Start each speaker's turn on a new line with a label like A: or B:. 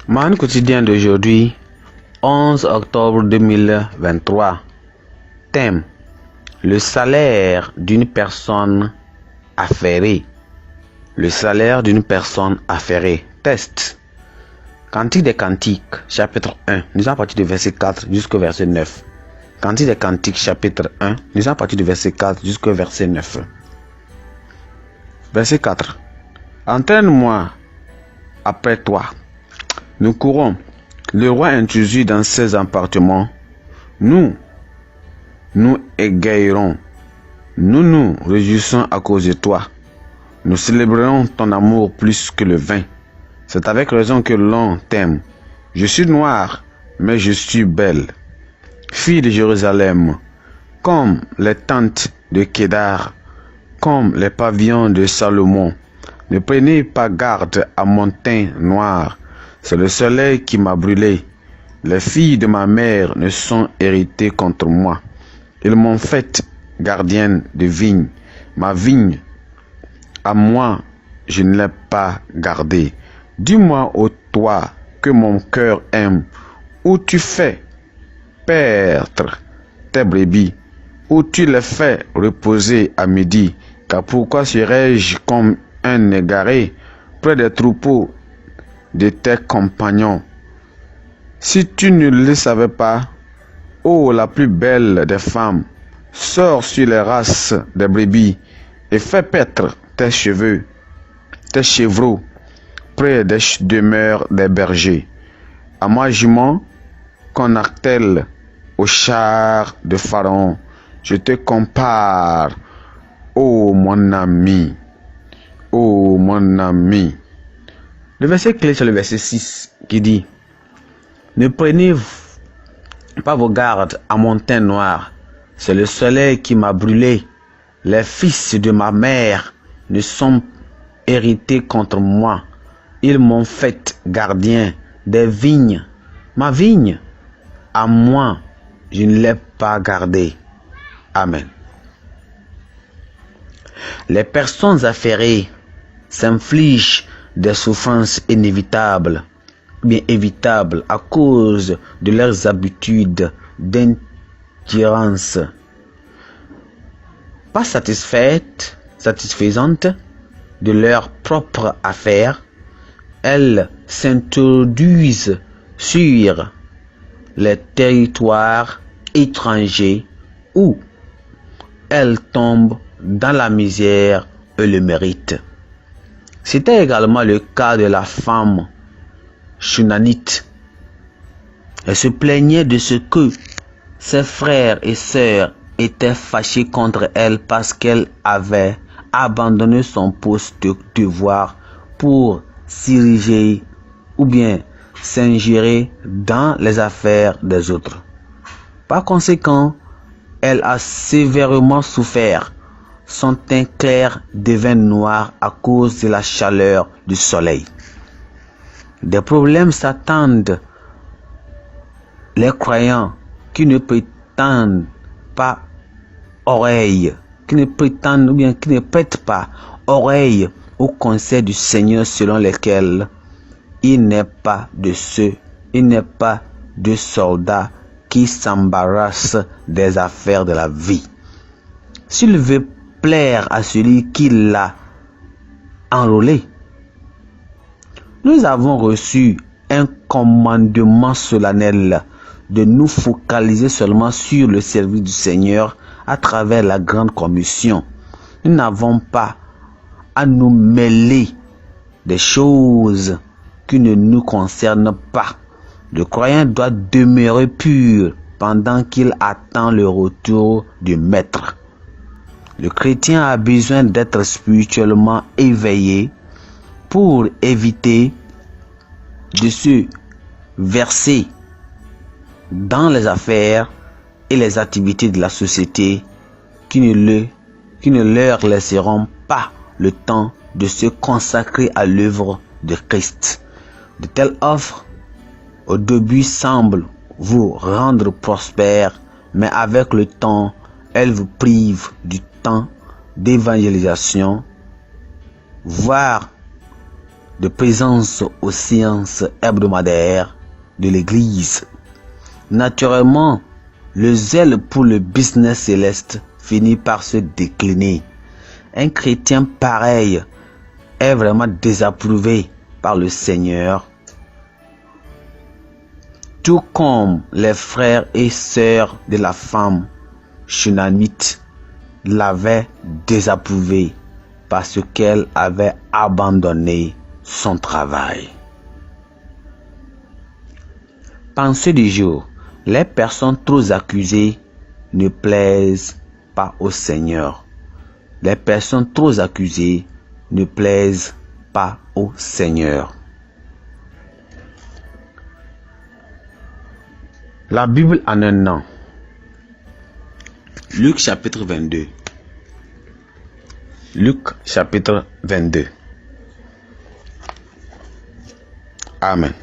A: Man quotidien d'aujourd'hui, 11 octobre 2023. Thème: le salaire d'une personne affairée. Le salaire d'une personne affairée. Test. Cantique des Cantiques, chapitre 1. Nous allons partir du verset 4 jusqu'au verset 9. Cantique des Cantiques, chapitre 1. Nous allons partir du verset 4 jusqu'au verset 9. Verset 4. Entraîne-moi après toi. Nous courons. Le roi introduit dans ses appartements. Nous égayerons. Nous nous réjouissons à cause de toi. Nous célébrerons ton amour plus que le vin. C'est avec raison que l'on t'aime. Je suis noire, mais je suis belle. Fille de Jérusalem, comme les tentes de Kédar, comme les pavillons de Salomon. Ne prenez pas garde à mon teint noir. C'est le soleil qui m'a brûlé. Les filles de ma mère ne sont héritées contre moi. Ils m'ont faite gardienne de vigne. Ma vigne, à moi, je ne l'ai pas gardée. Dis-moi, ô toi, que mon cœur aime, où tu fais perdre tes brebis, où tu les fais reposer à midi. Car pourquoi serais-je comme un égaré près des troupeaux de tes compagnons? Si tu ne le savais pas, ô la plus belle des femmes, sors sur les races des brebis et fais paître tes chevreaux près des demeures des bergers. À moi jument qu'on attelle au char de Pharaon. Je te compare, ô mon ami, ô mon ami. Le verset clé, c'est le verset 6 qui dit: ne prenez pas vos gardes à mon teint noir. C'est le soleil qui m'a brûlé. Les fils de ma mère ne sont hérités contre moi. Ils m'ont fait gardien des vignes. Ma vigne, à moi, je ne l'ai pas gardée. Amen. Les personnes affairées s'infligent des souffrances inévitables, bien évitables à cause de leurs habitudes d'ingérence. Pas satisfaisantes de leurs propres affaires, elles s'introduisent sur les territoires étrangers où elles tombent dans la misère et le mérite. C'était également le cas de la femme Shunamite. Elle se plaignait de ce que ses frères et sœurs étaient fâchés contre elle parce qu'elle avait abandonné son poste de devoir pour s'ériger ou bien s'ingérer dans les affaires des autres. Par conséquent, elle a sévèrement souffert. Son teint clair devint noir à cause de la chaleur du soleil. Des problèmes s'attendent les croyants qui ne prétendent pas oreille, qui ne prêtent pas oreille au conseil du Seigneur selon lesquels il n'est pas de soldats qui s'embarrassent des affaires de la vie. S'il veut plaire à celui qui l'a enrôlé, nous avons reçu un commandement solennel de nous focaliser seulement sur le service du Seigneur à travers la grande commission. Nous n'avons pas à nous mêler des choses qui ne nous concernent pas. Le croyant doit demeurer pur pendant qu'il attend le retour du Maître. Le chrétien a besoin d'être spirituellement éveillé pour éviter de se verser dans les affaires et les activités de la société qui ne leur laisseront pas le temps de se consacrer à l'œuvre de Christ. De telles offres, au début, semblent vous rendre prospères, mais avec le temps, elles vous privent du temps d'évangélisation, voire de présence aux séances hebdomadaires de l'Église. Naturellement, le zèle pour le business céleste finit par se décliner. Un chrétien pareil est vraiment désapprouvé par le Seigneur, tout comme les frères et sœurs de la femme Shunamite l'avaient désapprouvé parce qu'elle avait abandonné son travail. Pensée du jour: les personnes trop accusées ne plaisent pas au Seigneur. Les personnes trop accusées ne plaisent pas au Seigneur. La Bible en un an. Luc chapitre 22. Luc chapitre 22. Amen.